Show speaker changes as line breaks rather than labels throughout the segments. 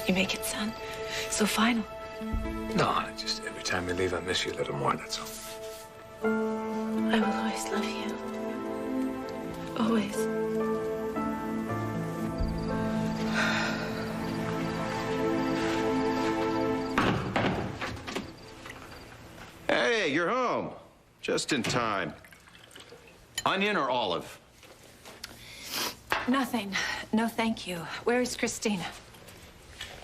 You make it sound so final.
No, just every time you leave, I miss you a little more, that's all.
I will always love you. Always.
Hey, you're home. Just in time. Onion or olive?
Nothing. No, thank you. Where is Christina?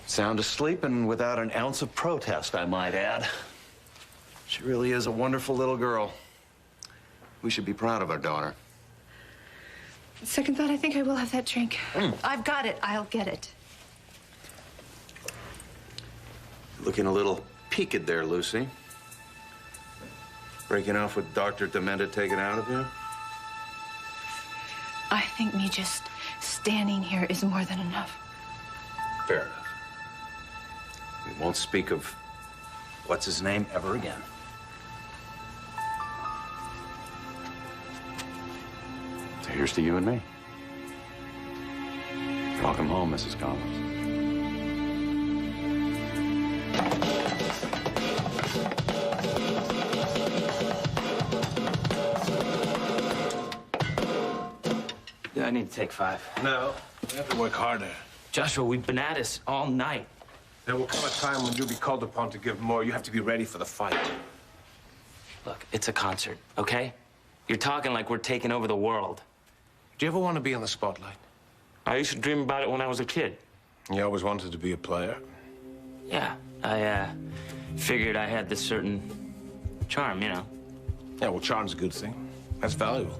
Sound asleep and without an ounce of protest, I might add. She really is a wonderful little girl. We should be proud of our daughter.
Second thought, I think I will have that drink. I've got it. I'll get it.
Looking a little peaked there, Lucy. Breaking off with Dr. Dementa taken out of you?
I think me just standing here is more than enough.
Fair enough. We won't speak of what's his name ever again. So here's to you and me. Welcome home, Mrs. Collins.
Yeah, I need to take 5.
No, we have to work harder.
Joshua, we've been at this all night.
There will come a time when you'll be called upon to give more. You have to be ready for the fight.
Look, it's a concert, okay? You're talking like we're taking over the world.
Do you ever want to be in the spotlight?
I used to dream about it when I was a kid.
You always wanted to be a player?
Yeah, I figured I had this certain charm, you know.
Yeah, well, charm's a good thing. That's valuable.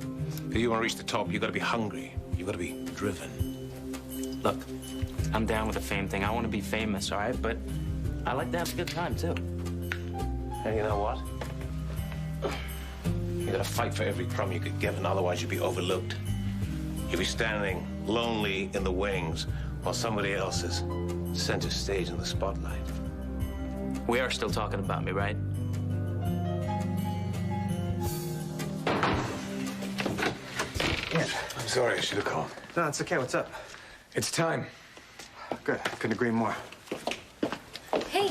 If you want to reach the top, you got to be hungry. You got to be driven.
Look, I'm down with the fame thing. I want to be famous, all right? But I like to have a good time, too.
And you know what? You got to fight for every crumb you could get, and otherwise you'd be overlooked. You'd be standing lonely in the wings while somebody else is center stage in the spotlight.
We are still talking about me, right?
Yeah.
I'm sorry, I should have called.
No, it's okay. What's up?
It's time.
Good. Couldn't agree more.
Hey,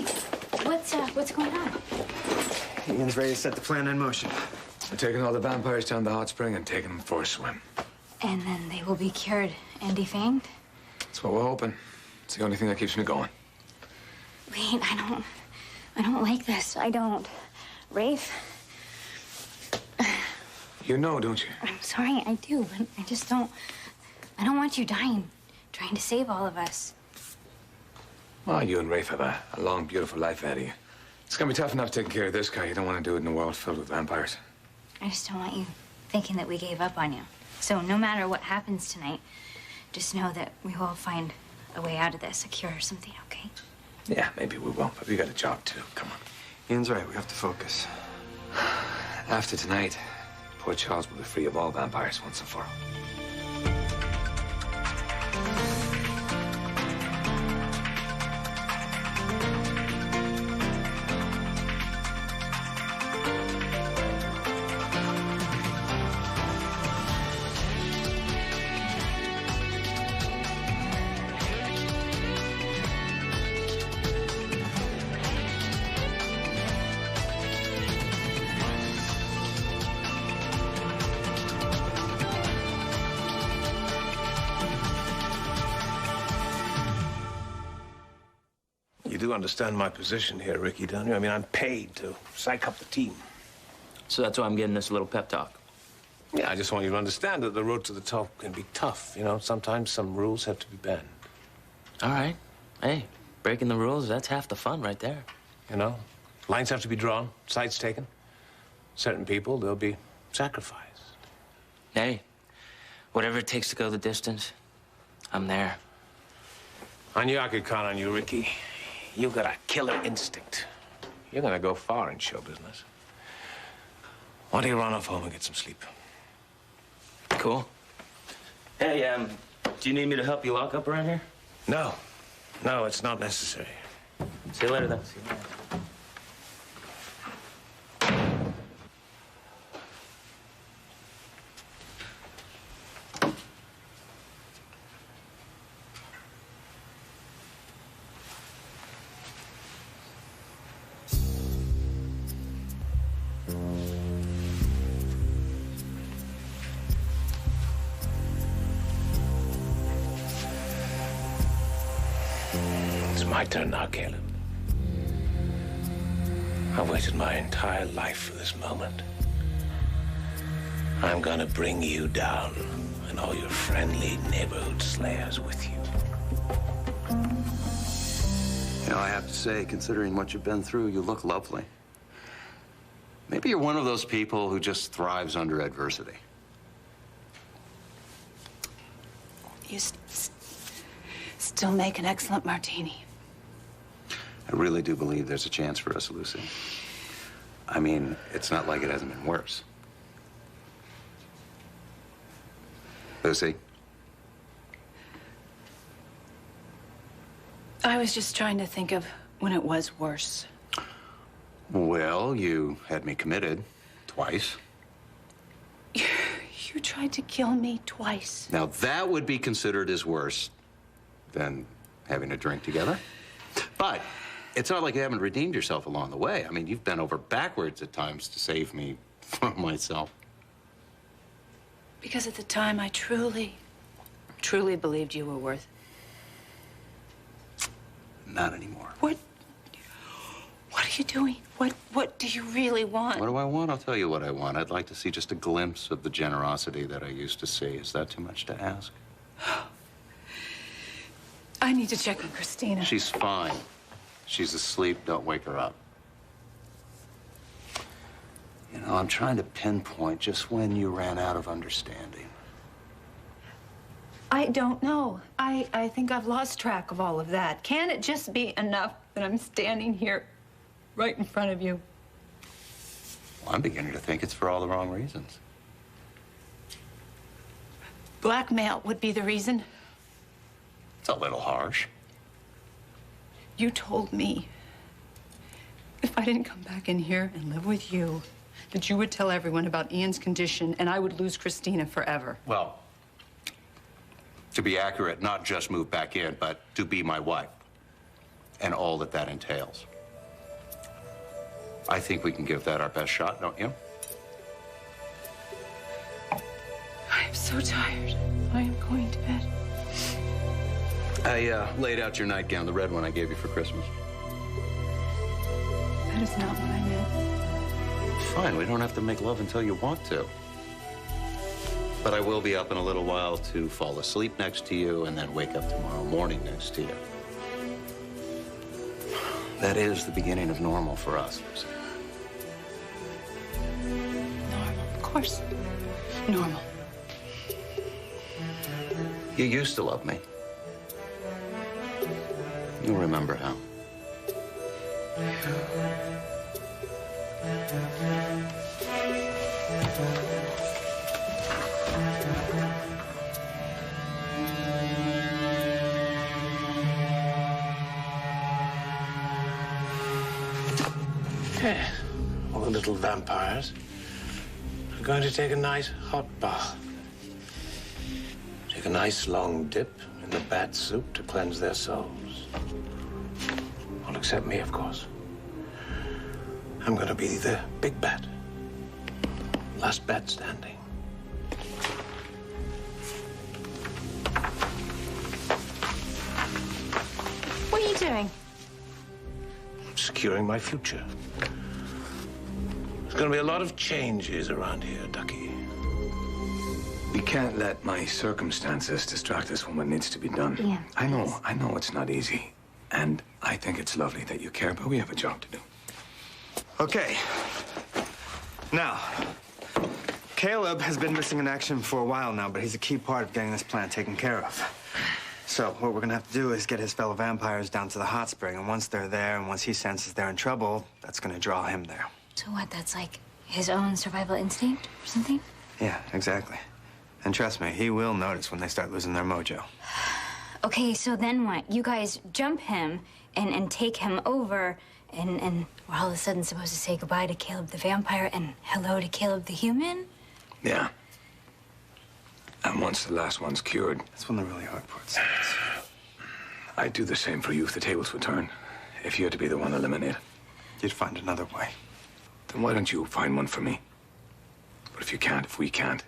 what's going on?
Ian's ready to set the plan in motion.
We're taking all the vampires down the hot spring and taking them for a swim.
And then they will be cured and defanged?
That's what we're hoping. It's the only thing that keeps me going.
Wait, I don't like this. I don't. Rafe,
You know, don't you?
I'm sorry, I do, but I don't want you dying trying to save all of us.
Well, you and Rafe have a long, beautiful life ahead of you. It's gonna be tough enough taking care of this guy. You don't want to do it in a world filled with vampires.
I just don't want you thinking that we gave up on you. So no matter what happens tonight, just know that we will find a way out of this, a cure or something, okay?
Yeah, maybe we won't, but we got a job too. Come on.
Ian's right. We have to focus.
After tonight, Port Charles will be free of all vampires once and for all. You do understand my position here, Ricky, don't you? I mean, I'm paid to psych up the team.
So that's why I'm getting this little pep talk.
Yeah, I just want you to understand that the road to the top can be tough. You know, sometimes some rules have to be bent.
All right. Hey, breaking the rules, that's half the fun right there.
You know, lines have to be drawn, sides taken. Certain people, they'll be sacrificed.
Hey, whatever it takes to go the distance, I'm there.
I knew I could count on you, Ricky. You got a killer instinct. You're gonna go far in show business. Why don't you run off home and get some sleep?
Cool. Hey, do you need me to help you lock up around here?
No. No, it's not necessary.
See you later, then. See you later.
my turn now, Caleb. I've waited my entire life for this moment. I'm gonna bring you down and all your friendly neighborhood slayers with you.
You know, I have to say, considering what you've been through, you look lovely. Maybe you're one of those people who just thrives under adversity.
You still make an excellent martini.
I really do believe there's a chance for us, Lucy. I mean, it's not like it hasn't been worse. Lucy?
I was just trying to think of when it was worse.
Well, you had me committed twice.
You tried to kill me twice.
Now, that would be considered as worse than having a drink together. But it's not like you haven't redeemed yourself along the way. I mean, you've bent over backwards at times to save me from myself.
Because at the time, I truly believed you were worth it.
Not anymore.
What are you doing? What do you really want?
What do I want? I'll tell you what I want. I'd like to see just a glimpse of the generosity that I used to see. Is that too much to ask?
I need to check on Christina.
She's fine. She's asleep. Don't wake her up. You know, I'm trying to pinpoint just when you ran out of understanding.
I don't know. I think I've lost track of all of that. Can it just be enough that I'm standing here right in front of you?
Well, I'm beginning to think it's for all the wrong reasons.
Blackmail would be the reason.
It's a little harsh.
You told me if I didn't come back in here and live with you, that you would tell everyone about Ian's condition and I would lose Christina forever.
Well, to be accurate, not just move back in, but to be my wife and all that that entails. I think we can give that our best shot, don't you?
I am so tired. I am going to bed.
I laid out your nightgown, the red one I gave you for Christmas.
That is not what I meant.
Fine, we don't have to make love until you want to. But I will be up in a little while to fall asleep next to you and then wake up tomorrow morning next to you. That is the beginning of normal for us, Lucy.
Normal, of course. Normal.
You used to love me. You'll remember how.
Okay, all the little vampires are going to take a nice hot bath. Take a nice long dip in the bat soup to cleanse their souls. All except me, of course. I'm going to be the big bat. Last bat standing.
What are you doing?
Securing my future. There's going to be a lot of changes around here, Ducky.
We can't let my circumstances distract us from what needs to be done.
Yeah,
I know it's not easy. And I think it's lovely that you care, but we have a job to do.
Okay. Now, Caleb has been missing in action for a while now, but he's a key part of getting this plan taken care of. So what we're gonna have to do is get his fellow vampires down to the hot spring, and once they're there, and once he senses they're in trouble, that's gonna draw him there.
So what, that's like his own survival instinct or something?
Yeah, exactly. And trust me, he will notice when they start losing their mojo.
Okay, so then what? You guys jump him and take him over, and we're all of a sudden supposed to say goodbye to Caleb the vampire and hello to Caleb the human?
Yeah. And once the last one's cured,
That's when the really hard part starts.
I'd do the same for you if the tables would turn. If you had to be the one eliminated.
You'd find another way.
Then why don't you find one for me? But if you can't, if we can't,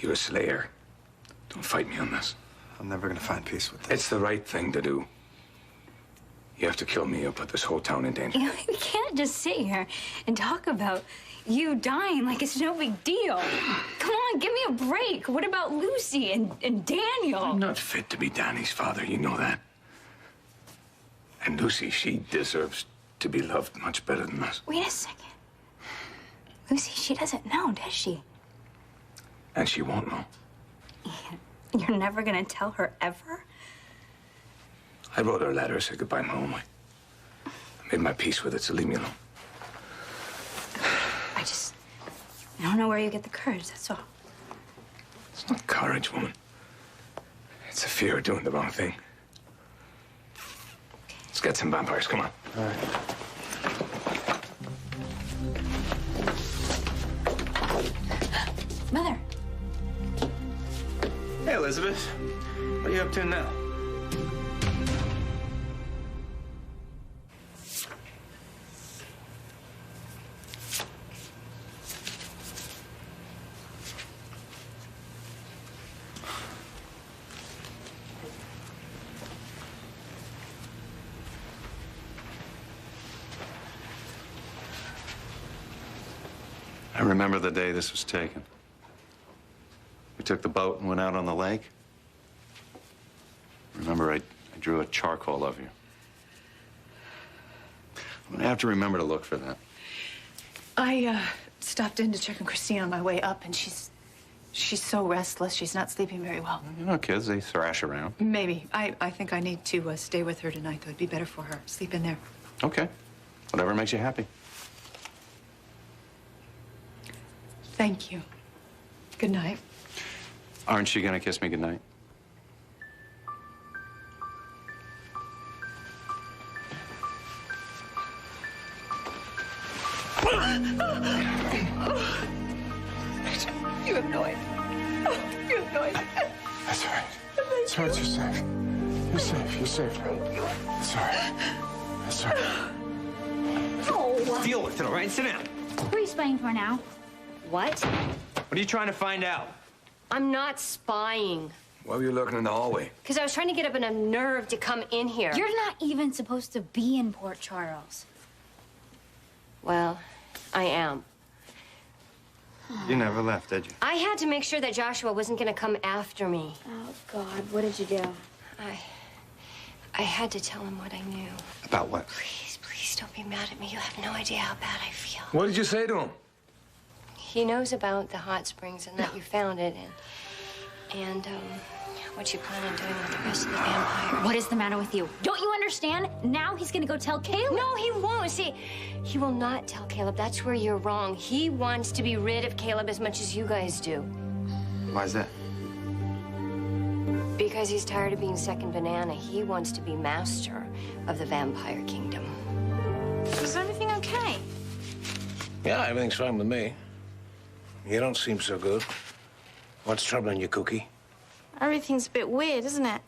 you're a slayer. Don't fight me on this.
I'm never gonna find peace with this.
It's the right thing to do. You have to kill me or put this whole town in danger.
You know, we can't just sit here and talk about you dying like it's no big deal. Come on, give me a break. What about Lucy and Daniel?
I'm not fit to be Danny's father, you know that. And Lucy, she deserves to be loved much better than us.
Wait a second. Lucy, she doesn't know, does she?
And she won't know.
You're never gonna tell her ever?
I wrote her a letter, said goodbye my own way. I made my peace with it, so leave me alone.
I don't know where you get the courage, that's all.
It's not courage, woman. It's a fear of doing the wrong thing. Let's get some vampires, come on.
All right.
Mother.
Hey, Elizabeth. What are you up to now?
I remember the day this was taken. We took the boat and went out on the lake. Remember, I drew a charcoal of you. I'm gonna have to remember to look for that.
I stopped in to check on Christine on my way up, and she's so restless. She's not sleeping very well.
You know, kids, they thrash around.
Maybe. I think I need to stay with her tonight, though. It'd be better for her. Sleep in there.
Okay. Whatever makes you happy.
Thank you. Good night.
Aren't you gonna kiss me goodnight?
You have no idea. You have no idea.
That's all right. It's all right. You're safe. You're safe. You're safe. It's all right. It's all right.
Oh.
Deal with it, all right? Sit down.
Who are you spying for now?
What?
What are you trying to find out?
I'm not spying.
Why were you lurking in the hallway?
Because I was trying to get up enough nerve to come in here.
You're not even supposed to be in Port Charles.
Well, I am.
You never left, did you?
I had to make sure that Joshua wasn't going to come after me.
Oh, God, what did you do?
I had to tell him what I knew.
About what?
Please, please don't be mad at me. You have no idea how bad I feel.
What did you say to him?
He knows about the hot springs and that you found it and what you plan on doing with the rest of the vampires.
What is the matter with you? Don't you understand? Now he's gonna go tell Caleb.
No, he won't. See, he will not tell Caleb. That's where you're wrong. He wants to be rid of Caleb as much as you guys do.
Why is that?
Because he's tired of being second banana. He wants to be master of the vampire kingdom.
Is everything okay?
Yeah, everything's fine with me. You don't seem so good. What's troubling you, Cookie?
Everything's a bit weird, isn't it?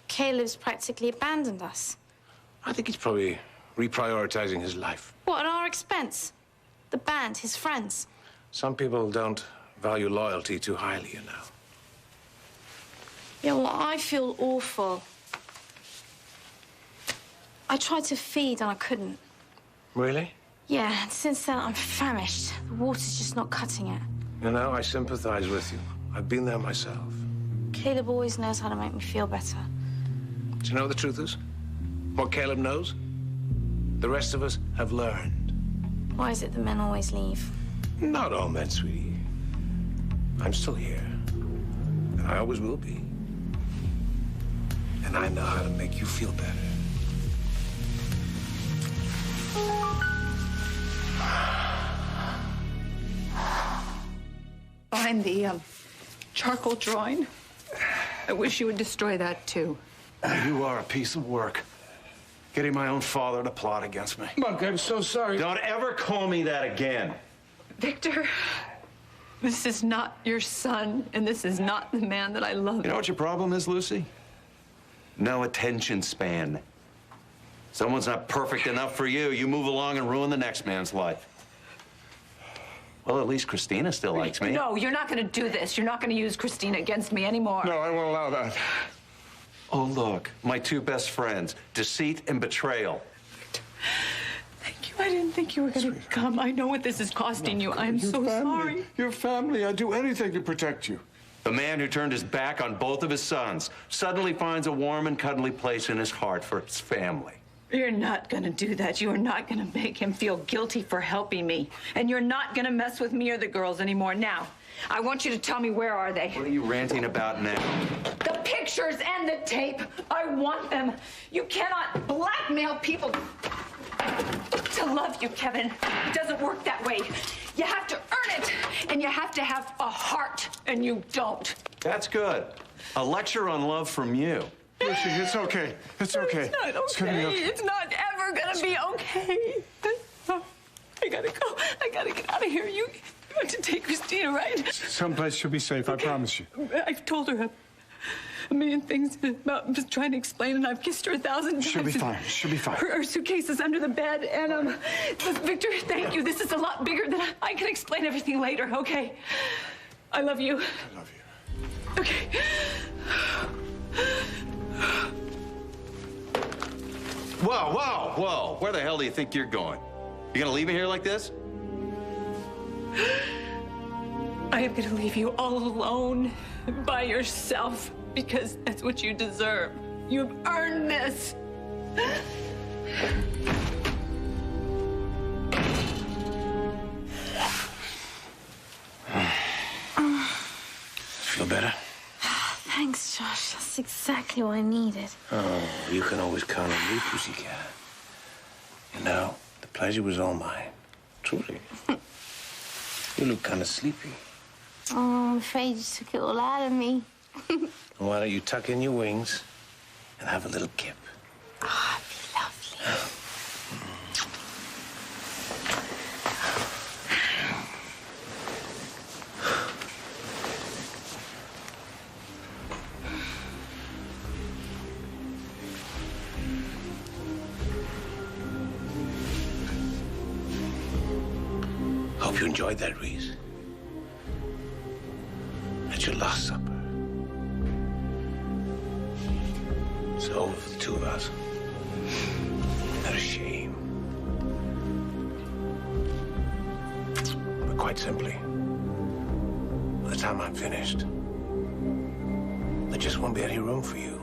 Caleb's practically abandoned us.
I think he's probably reprioritizing his life.
What, at our expense? The band, his friends.
Some people don't value loyalty too highly, you know.
Yeah, well, I feel awful. I tried to feed and I couldn't.
Really?
Yeah, and since then I'm famished. The water's just not cutting it.
You know, I sympathize with you. I've been there myself.
Caleb always knows how to make me feel better.
Do you know what the truth is? What Caleb knows? The rest of us have learned.
Why is it the men always leave?
Not all men, sweetie. I'm still here. And I always will be. And I know how to make you feel better.
Find the charcoal drawing. I wish you would destroy that, too.
You are a piece of work. Getting my own father to plot against me.
Monk, I'm so sorry.
Don't ever call me that again.
Victor, this is not your son, and this is not the man that I love.
You know what your problem is, Lucy? No attention span. Someone's not perfect enough for you. You move along and ruin the next man's life. Well, at least Christina still likes me.
No, you're not going to do this. You're not going to use Christina against me anymore.
No, I won't allow that.
Oh, look, my two best friends, deceit and betrayal.
Thank you. I didn't think you were going to come. I know what this is costing you. I'm so sorry.
Your family. I'd do anything to protect you.
The man who turned his back on both of his sons suddenly finds a warm and cuddly place in his heart for his family.
You're not going to do that. You are not going to make him feel guilty for helping me. And you're not going to mess with me or the girls anymore. Now, I want you to tell me, where are they?
What are you ranting about now?
The pictures and the tape. I want them. You cannot blackmail people to love you, Kevin. It doesn't work that way. You have to earn it, and you have to have a heart, and you don't.
That's good. A lecture on love from you.
Lucy, it's okay. It's okay.
It's not okay.
It's gonna be okay.
It's not ever gonna be okay. I gotta go. I gotta get out of here. You want to take Christina, right?
Someplace she'll be safe, I promise you.
I've told her a million things about just trying to explain, and I've kissed her 1,000 times.
She'll be fine. She'll be fine.
Her suitcase is under the bed, and Victor, thank you. This is a lot bigger than I can explain everything later. Okay, I love you.
I love you.
Okay.
Whoa, whoa, whoa. Where the hell do you think you're going? You gonna leave me here like this?
I am going to leave you all alone by yourself because that's what you deserve. You've earned this.
Feel better?
Thanks, Josh. That's exactly what I needed.
Oh, you can always count on me, pussycat. You know, the pleasure was all mine. Truly. You look kind of sleepy.
Oh, I'm afraid you took it all out of me.
Why don't you tuck in your wings and have a little kip?
Oh, it'd be lovely.
Hope you enjoyed that, Reese. At your last supper. It's over for the two of us. Not a shame. But quite simply, by the time I'm finished, there just won't be any room for you.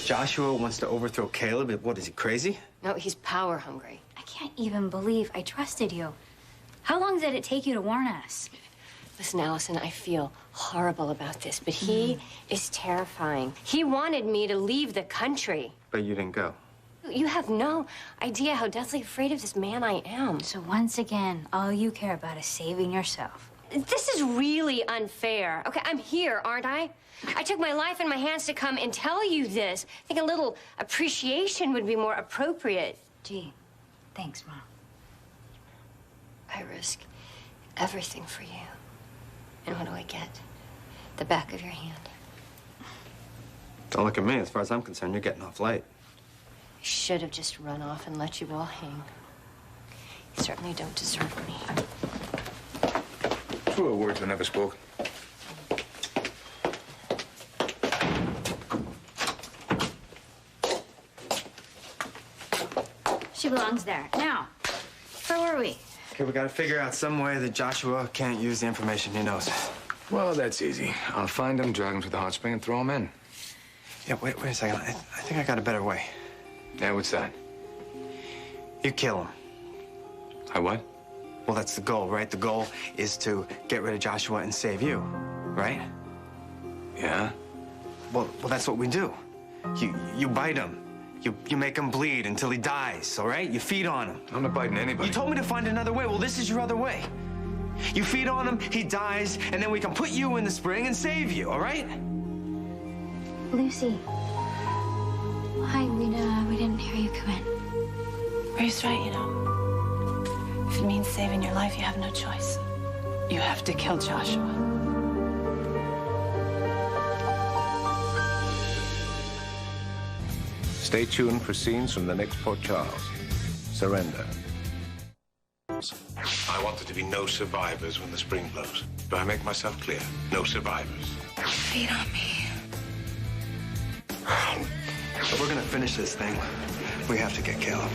Joshua wants to overthrow Caleb. What, is he crazy?
No, he's power hungry.
I can't even believe I trusted you. How long did it take you to warn us?
Listen, Allison, I feel horrible about this, but he is terrifying. He wanted me to leave the country.
But you didn't go.
You have no idea how deathly afraid of this man I am.
So once again, all you care about is saving yourself.
This is really unfair. Okay, I'm here, aren't I? I took my life in my hands to come and tell you this. I think a little appreciation would be more appropriate.
Gee, thanks, Mom.
I risk everything for you. And what do I get? The back of your hand.
Don't look at me. As far as I'm concerned, you're getting off light.
I should have just run off and let you all hang. You certainly don't deserve me.
Truer words were never spoken.
She belongs there. Now, where were we?
Okay, we gotta figure out some way that Joshua can't use the information he knows.
Well, that's easy. I'll find him, drag him to the hot spring, and throw him in.
Yeah, wait a second. I think I got a better way.
Yeah, what's that?
You kill him.
I what?
Well, that's the goal, right? The goal is to get rid of Joshua and save you, right?
Yeah?
Well, that's what we do. You bite him. You make him bleed until he dies, all right? You feed on him.
I'm not biting anybody.
You told me to find another way. Well, this is your other way. You feed on him, he dies, and then we can put you in the spring and save you, all right?
Lucy. Hi, we didn't hear you come in.
Ray's right, you know. If it means saving your life, you have no choice. You have to kill Joshua.
Stay tuned for scenes from the next Port Charles. Surrender. I want there to be no survivors when the spring blows. Do I make myself clear? No survivors.
Feed on me.
we're gonna finish this thing. We have to get Caleb.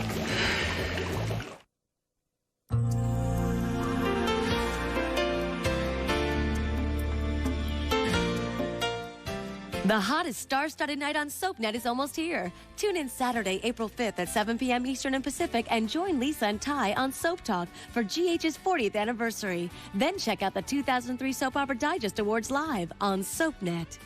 The hottest star-studded night on SoapNet is almost here. Tune in Saturday, April 5th at 7 p.m. Eastern and Pacific and join Lisa and Ty on Soap Talk for GH's 40th anniversary. Then check out the 2003 Soap Opera Digest Awards live on SoapNet.